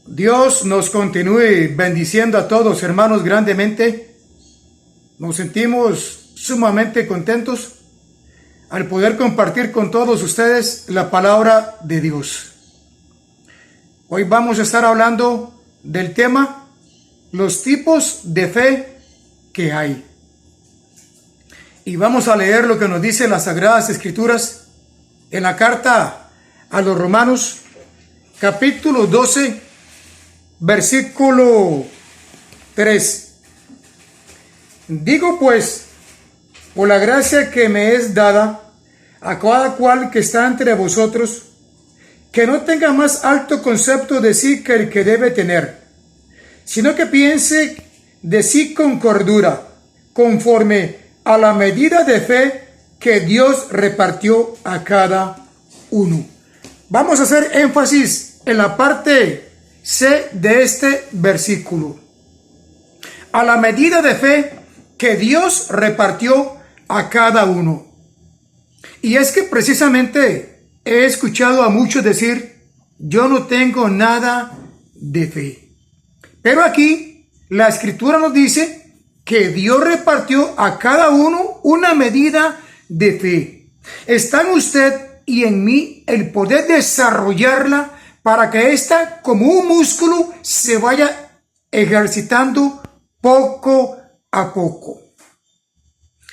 Dios nos continúe bendiciendo a todos, hermanos, grandemente. Nos sentimos sumamente contentos al poder compartir con todos ustedes la palabra de Dios. Hoy vamos a estar hablando del tema los tipos de fe que hay. Y vamos a leer lo que nos dice las Sagradas Escrituras en la carta a los Romanos, capítulo 12, versículo 3. Digo pues, por la gracia que me es dada, a cada cual que está entre vosotros, que no tenga más alto concepto de sí que el que debe tener, sino que piense de sí con cordura, conforme a la medida de fe que Dios repartió a cada uno. Vamos a hacer énfasis en la parte C de este versículo. A la medida de fe que Dios repartió a cada uno. Y es que precisamente he escuchado a muchos decir, yo no tengo nada de fe. Pero aquí la Escritura nos dice que Dios repartió a cada uno una medida de fe. Está en usted y en mí el poder desarrollarla para que ésta, como un músculo, se vaya ejercitando poco a poco.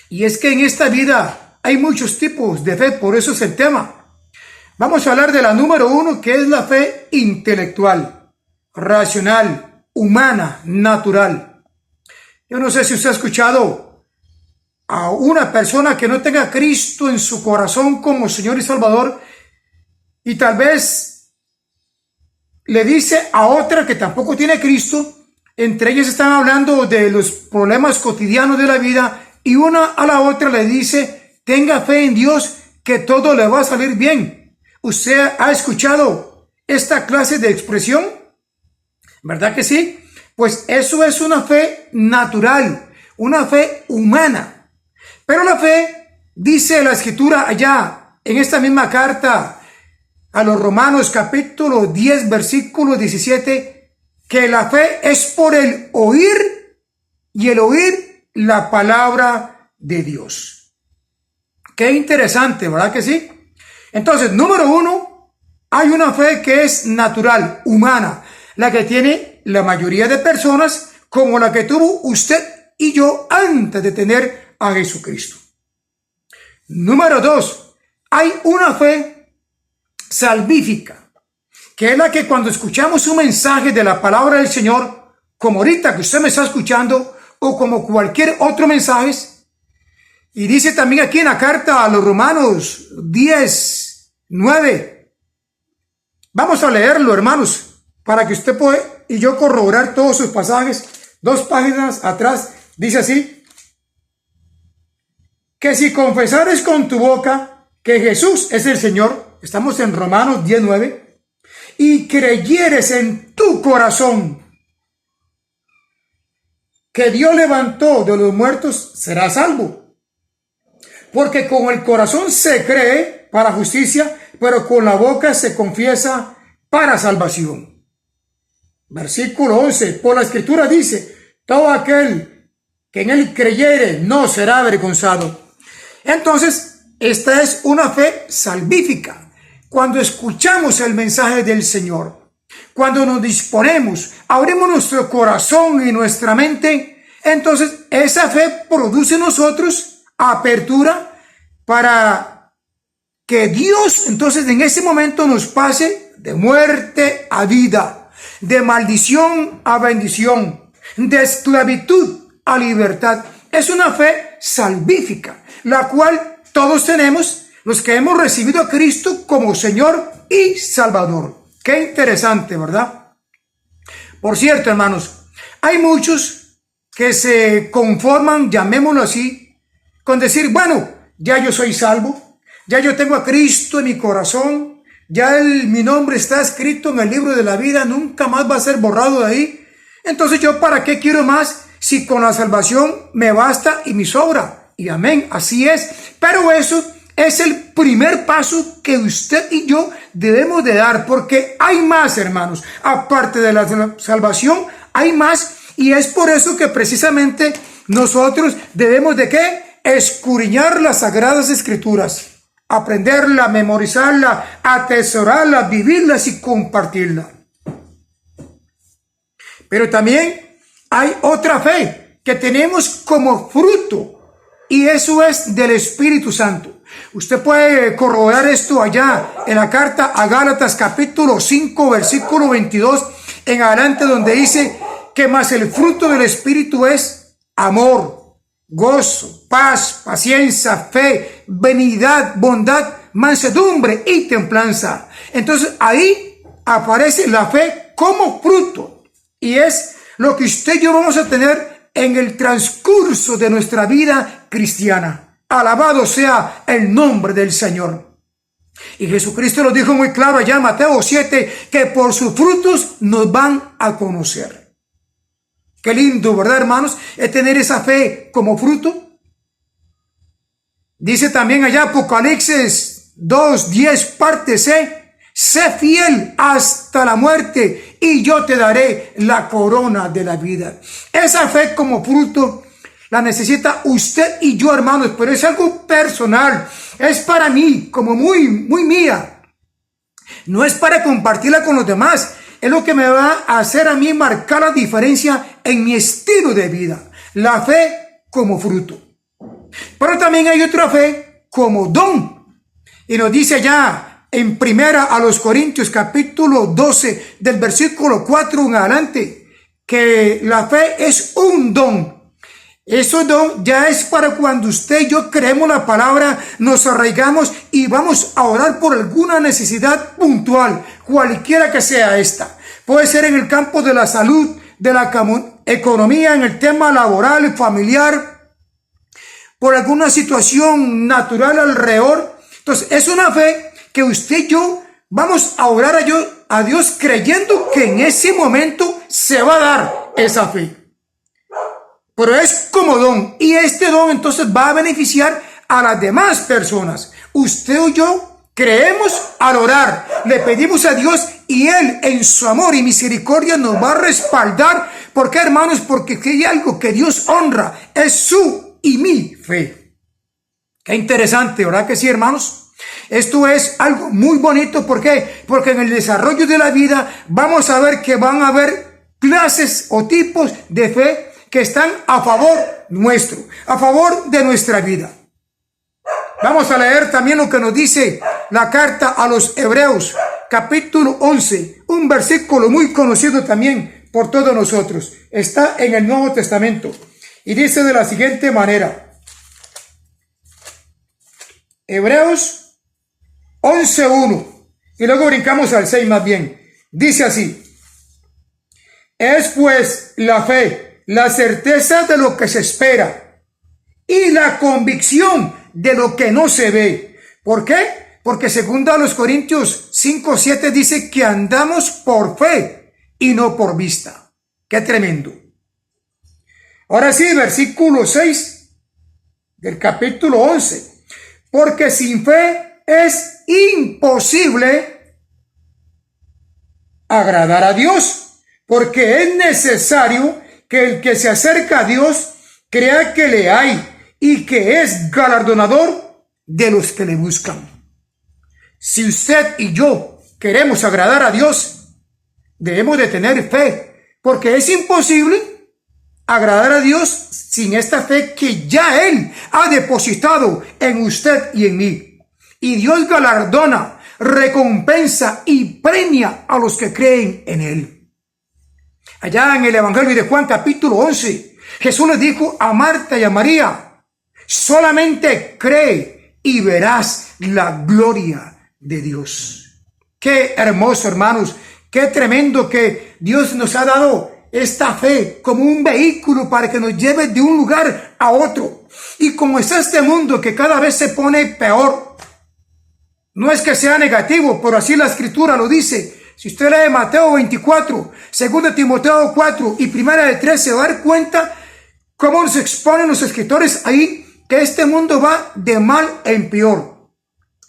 Y es que en esta vida hay muchos tipos de fe, por eso es el tema. Vamos a hablar de la número 1, que es la fe intelectual, racional, humana, natural. Yo no sé si usted ha escuchado a una persona que no tenga a Cristo en su corazón como Señor y Salvador, y tal vez le dice a otra que tampoco tiene a Cristo. Entre ellas están hablando de los problemas cotidianos de la vida, y una a la otra le dice, tenga fe en Dios que todo le va a salir bien. ¿Usted ha escuchado esta clase de expresión? ¿Verdad que sí? Pues eso es una fe natural, una fe humana. Pero la fe, dice la Escritura allá en esta misma carta a los Romanos capítulo 10 versículo 17, que la fe es por el oír, y el oír la palabra de Dios. Qué interesante, ¿verdad que sí? Entonces, número 1, hay una fe que es natural, humana, la que tiene la mayoría de personas, como la que tuvo usted y yo antes de tener a Jesucristo. Número 2, hay una fe salvífica, que es la que cuando escuchamos un mensaje de la palabra del Señor, como ahorita que usted me está escuchando, o como cualquier otro mensaje, y dice también aquí en la carta a los Romanos 10, 9, vamos a leerlo, hermanos, para que usted pueda y yo corroborar todos sus pasajes. 2 páginas atrás dice así, que si confesares con tu boca que Jesús es el Señor, estamos en Romanos 10:9, y creyeres en tu corazón que Dios levantó de los muertos, serás salvo. Porque con el corazón se cree para justicia, pero con la boca se confiesa para salvación. Versículo 11, por la Escritura dice, todo aquel que en él creyere no será avergonzado. Entonces, esta es una fe salvífica. Cuando escuchamos el mensaje del Señor, cuando nos disponemos, abrimos nuestro corazón y nuestra mente, entonces esa fe produce en nosotros apertura para que Dios entonces en ese momento nos pase de muerte a vida, de maldición a bendición, de esclavitud a libertad. Es una fe salvífica, la cual todos tenemos los que hemos recibido a Cristo como Señor y Salvador. Qué interesante, ¿verdad? Por cierto, hermanos, hay muchos que se conforman, llamémoslo así, con decir, bueno, ya yo soy salvo, ya yo tengo a Cristo en mi corazón, ya mi nombre está escrito en el libro de la vida, nunca más va a ser borrado de ahí. Entonces yo para qué quiero más si con la salvación me basta y me sobra. Y amén, así es. Pero eso es el primer paso que usted y yo debemos de dar, porque hay más, hermanos. Aparte de la salvación, hay más, y es por eso que precisamente nosotros debemos de ¿qué? Escudriñar las Sagradas Escrituras, aprenderla, memorizarla, atesorarla, vivirlas y compartirla. Pero también hay otra fe que tenemos como fruto, y eso es del Espíritu Santo. Usted puede corroborar esto allá en la carta a Gálatas capítulo 5 versículo 22 en adelante, donde dice que más el fruto del Espíritu es amor, gozo, paz, paciencia, fe, benignidad, bondad, mansedumbre y templanza. Entonces ahí aparece la fe como fruto, y es lo que usted y yo vamos a tener en el transcurso de nuestra vida cristiana. Alabado sea el nombre del Señor. Y Jesucristo lo dijo muy claro allá en Mateo 7, que por sus frutos nos van a conocer. Qué lindo, ¿verdad, hermanos? Es tener esa fe como fruto. Dice también allá Apocalipsis 2:10 parte C: sé fiel hasta la muerte y yo te daré la corona de la vida. Esa fe como fruto la necesita usted y yo, hermanos, pero es algo personal. Es para mí, como muy mía. No es para compartirla con los demás. Es lo que me va a hacer a mí marcar la diferencia en mi estilo de vida. La fe como fruto. Pero también hay otra fe como don. Y nos dice allá en primera a los Corintios capítulo 12 del versículo 4 en adelante, que la fe es un don. Eso don ya es para cuando usted y yo creemos la palabra, nos arraigamos y vamos a orar por alguna necesidad puntual, cualquiera que sea esta. Puede ser en el campo de la salud, de la economía, en el tema laboral, familiar, por alguna situación natural alrededor. Entonces es una fe que usted y yo vamos a orar a Dios creyendo que en ese momento se va a dar esa fe. Pero es como don, y este don entonces va a beneficiar a las demás personas. Usted y yo creemos al orar, le pedimos a Dios y Él en su amor y misericordia nos va a respaldar. ¿Por qué, hermanos? Porque hay algo que Dios honra, es su y mi fe. Qué interesante, ¿verdad que sí, hermanos? Esto es algo muy bonito. ¿Por qué? Porque en el desarrollo de la vida vamos a ver que van a haber clases o tipos de fe que están a favor nuestro, a favor de nuestra vida. Vamos a leer también lo que nos dice la carta a los Hebreos, capítulo 11, un versículo muy conocido también por todos nosotros. Está en el Nuevo Testamento y dice de la siguiente manera. Hebreos 11:1, y luego brincamos al 6 más bien. Dice así: es pues la fe la certeza de lo que se espera y la convicción de lo que no se ve. ¿Por qué? Porque segundo a los Corintios 5:7 dice que andamos por fe y no por vista. ¡Qué tremendo! Ahora sí, versículo 6 del capítulo 11. Porque sin fe es imposible agradar a Dios, porque es necesario que el que se acerca a Dios crea que le hay y que es galardonador de los que le buscan. Si usted y yo queremos agradar a Dios, debemos de tener fe, porque es imposible agradar a Dios sin esta fe que ya Él ha depositado en usted y en mí. Y Dios galardona, recompensa y premia a los que creen en Él. Allá en el Evangelio de Juan capítulo 11, Jesús les dijo a Marta y a María: solamente cree y verás la gloria de Dios. Qué hermoso, hermanos, qué tremendo que Dios nos ha dado esta fe como un vehículo para que nos lleve de un lugar a otro. Y como está este mundo que cada vez se pone peor, no es que sea negativo, pero así la Escritura lo dice. Si usted lee Mateo 24, 2 Timoteo 4 y 1 de 3, se va a dar cuenta cómo nos exponen los escritores ahí que este mundo va de mal en peor.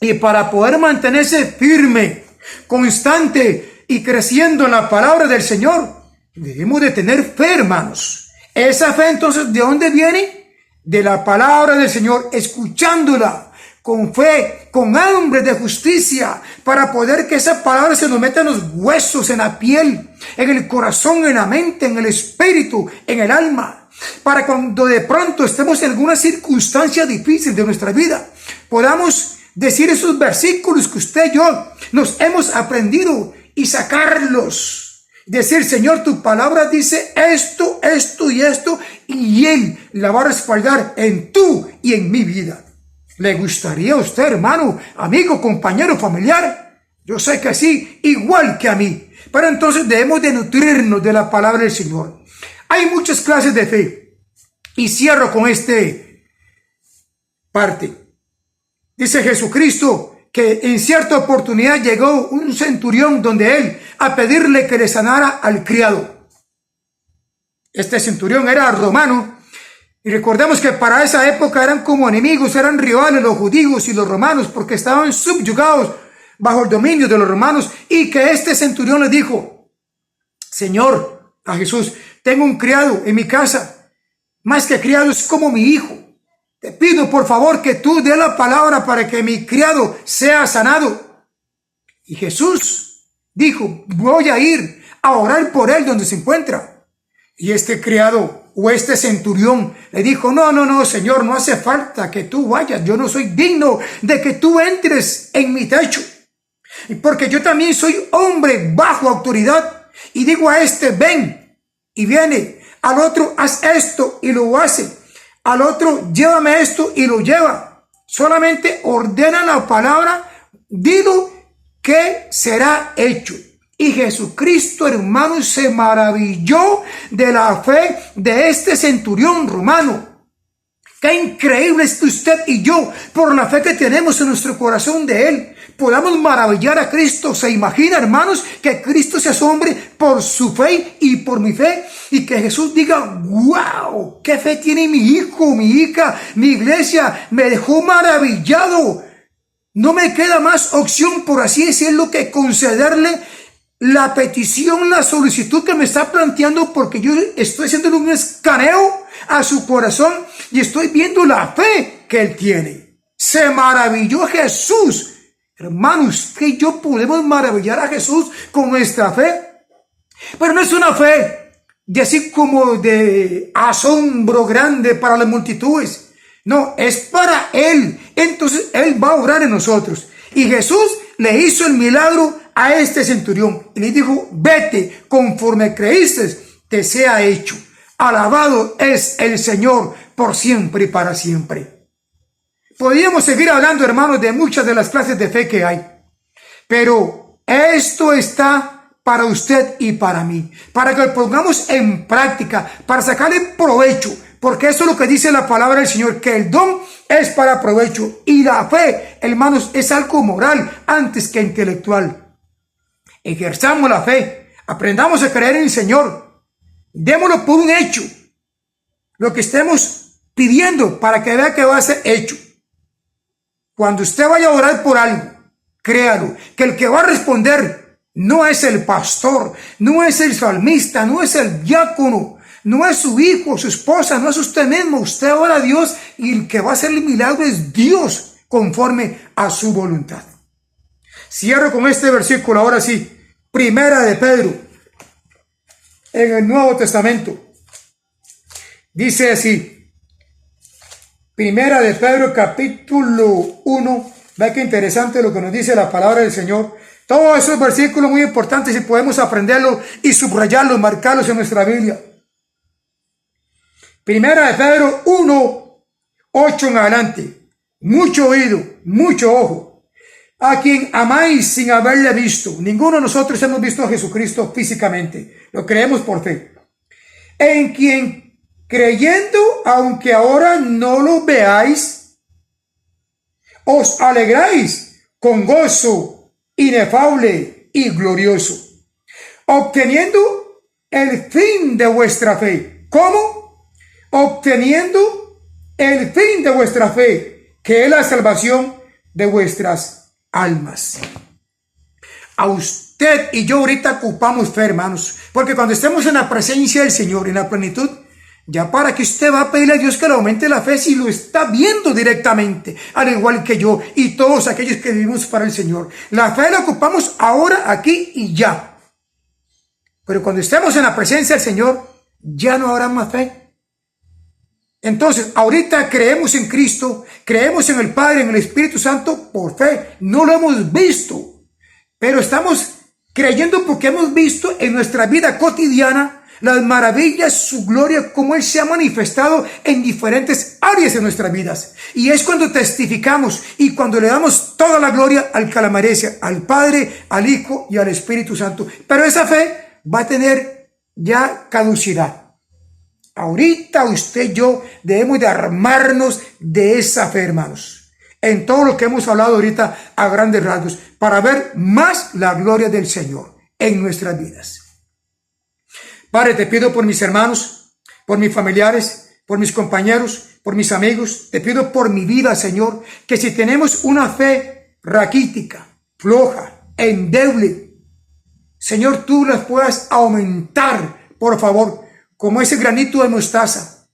Y para poder mantenerse firme, constante y creciendo en la palabra del Señor, debemos de tener fe, hermanos. Esa fe, entonces, ¿de dónde viene? De la palabra del Señor, escuchándola con fe, con hambre de justicia, para poder que esa palabra se nos meta en los huesos, en la piel, en el corazón, en la mente, en el espíritu, en el alma, para cuando de pronto estemos en alguna circunstancia difícil de nuestra vida, podamos decir esos versículos que usted y yo nos hemos aprendido y sacarlos. Decir, Señor, tu palabra dice esto, esto y esto, y Él la va a respaldar en tu y en mi vida. ¿Le gustaría a usted, hermano, amigo, compañero, familiar? Yo sé que sí, igual que a mí. Pero entonces debemos de nutrirnos de la palabra del Señor. Hay muchas clases de fe. Y cierro con este parte. Dice Jesucristo que en cierta oportunidad llegó un centurión donde él a pedirle que le sanara al criado. Este centurión era romano. Y recordemos que para esa época eran como enemigos, eran rivales los judíos y los romanos, porque estaban subyugados bajo el dominio de los romanos. Y que este centurión le dijo, Señor, a Jesús, tengo un criado en mi casa, más que criado es como mi hijo. Te pido por favor que tú dé la palabra para que mi criado sea sanado. Y Jesús dijo, voy a ir a orar por él donde se encuentra. Y este criado o este centurión le dijo, no, Señor, no hace falta que tú vayas. Yo no soy digno de que tú entres en mi techo. Porque yo también soy hombre bajo autoridad. Y digo a este, ven, y viene. Al otro, haz esto, y lo hace. Al otro, llévame esto, y lo lleva. Solamente ordena la palabra, dilo que será hecho. Y Jesucristo, hermano, se maravilló de la fe de este centurión romano. Qué increíble es que usted y yo, por la fe que tenemos en nuestro corazón de Él, podamos maravillar a Cristo. ¿Se imagina, hermanos, que Cristo se asombre por su fe y por mi fe? Y que Jesús diga, wow, qué fe tiene mi hijo, mi hija, mi iglesia, me dejó maravillado. No me queda más opción, por así decirlo, que concederle la petición, la solicitud que me está planteando, porque yo estoy haciendo un escaneo a su corazón y estoy viendo la fe que él tiene. Se maravilló Jesús. Hermanos, usted y yo podemos maravillar a Jesús con nuestra fe, pero no es una fe de así como de asombro grande para las multitudes. No, es para Él. Entonces Él va a orar en nosotros. Y Jesús le hizo el milagro a este centurión y le dijo, vete, conforme creíste, te sea hecho. Alabado es el Señor por siempre y para siempre. Podríamos seguir hablando, hermanos, de muchas de las clases de fe que hay, pero esto está para usted y para mí, para que lo pongamos en práctica, para sacarle provecho, porque eso es lo que dice la palabra del Señor, que el don es para provecho y la fe, hermanos, es algo moral antes que intelectual. Ejerzamos la fe, aprendamos a creer en el Señor, démoslo por un hecho, lo que estemos pidiendo para que vea que va a ser hecho. Cuando usted vaya a orar por algo, créalo, que el que va a responder no es el pastor, no es el salmista, no es el diácono, no es su hijo, su esposa, no es usted mismo. Usted ora a Dios y el que va a hacer el milagro es Dios conforme a su voluntad. Cierro con este versículo, ahora sí, Primera de Pedro, en el Nuevo Testamento. Dice así, Primera de Pedro, capítulo 1. Ve qué interesante lo que nos dice la palabra del Señor. Todos esos versículos muy importantes y podemos aprenderlos y subrayarlos, marcarlos en nuestra Biblia. Primera de Pedro 1, 8 en adelante. Mucho oído, mucho ojo. A quien amáis sin haberle visto. Ninguno de nosotros hemos visto a Jesucristo físicamente. Lo creemos por fe. En quien creyendo, aunque ahora no lo veáis, os alegráis con gozo inefable y glorioso, obteniendo el fin de vuestra fe. ¿Cómo? Obteniendo el fin de vuestra fe, que es la salvación de vuestras almas. A usted y yo ahorita ocupamos fe, hermanos, porque cuando estemos en la presencia del Señor, en la plenitud, ya para que usted va a pedirle a Dios que le aumente la fe si lo está viendo directamente, al igual que yo y todos aquellos que vivimos para el Señor. La fe la ocupamos ahora, aquí y ya. Pero cuando estemos en la presencia del Señor, ya no habrá más fe. Entonces, ahorita creemos en Cristo, creemos en el Padre, en el Espíritu Santo por fe. No lo hemos visto, pero estamos creyendo porque hemos visto en nuestra vida cotidiana las maravillas, su gloria, cómo Él se ha manifestado en diferentes áreas de nuestras vidas. Y es cuando testificamos y cuando le damos toda la gloria al que la merece, al Padre, al Hijo y al Espíritu Santo. Pero esa fe va a tener ya caducidad. Ahorita usted y yo debemos de armarnos de esa fe, hermanos, en todo lo que hemos hablado ahorita a grandes rasgos, para ver más la gloria del Señor en nuestras vidas. Padre, te pido por mis hermanos, por mis familiares, por mis compañeros, por mis amigos. Te pido por mi vida, Señor, que si tenemos una fe raquítica, floja, endeble, Señor, tú las puedas aumentar, por favor, como ese granito de mostaza.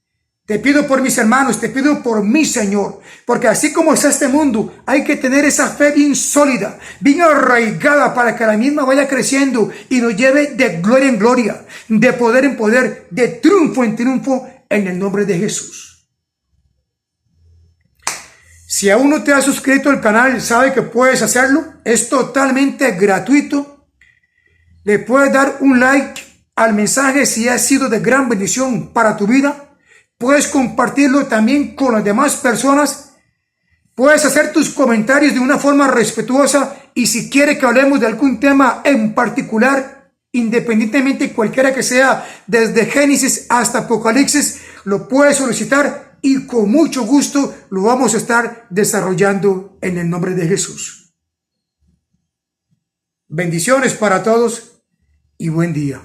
Te pido por mis hermanos, te pido por mí, Señor, porque así como está este mundo, hay que tener esa fe bien sólida, bien arraigada, para que la misma vaya creciendo y nos lleve de gloria en gloria, de poder en poder, de triunfo en triunfo, en el nombre de Jesús. Si aún no te has suscrito al canal, sabe que puedes hacerlo, es totalmente gratuito. Le puedes dar un like al mensaje si ha sido de gran bendición para tu vida. Puedes compartirlo también con las demás personas. Puedes hacer tus comentarios de una forma respetuosa, y si quieres que hablemos de algún tema en particular, independientemente cualquiera que sea, desde Génesis hasta Apocalipsis, lo puedes solicitar y con mucho gusto lo vamos a estar desarrollando en el nombre de Jesús. Bendiciones para todos y buen día.